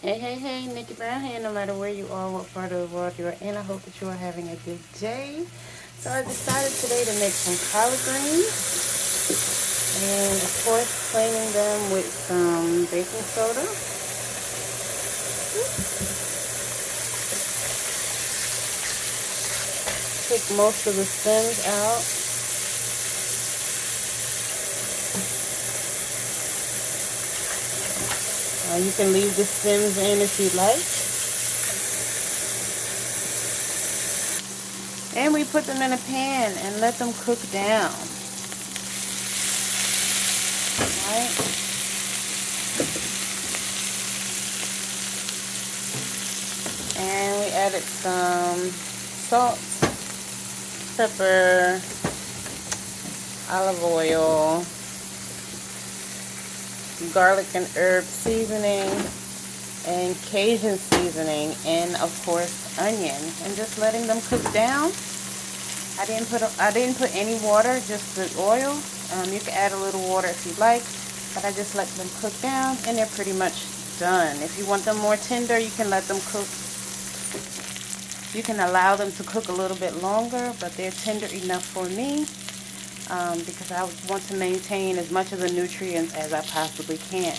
Hey, Nickie Brown here. No matter where you are, what part of the world you are in, I hope that you are having a good day. So I decided today to make some collard greens, and of course cleaning them with some baking soda. Take most of the stems out. You can leave the stems in if you like. And we put them in a pan and let them cook down. Right? And we added some salt, pepper, olive oil, garlic and herb seasoning, and Cajun seasoning, and of course onion, and just letting them cook down. I didn't put any water, just the oil. You can add a little water if you'd like, but I just let them cook down, and they're pretty much done. If you want them more tender, you can let them cook. You can allow them to cook a little bit longer, but they're tender enough for me. Because I want to maintain as much of the nutrients as I possibly can.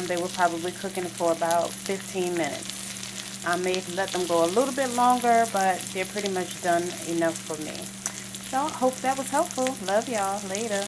They were probably cooking for about 15 minutes. I may let them go a little bit longer, but they're pretty much done enough for me. So I hope that was helpful. Love y'all. Later.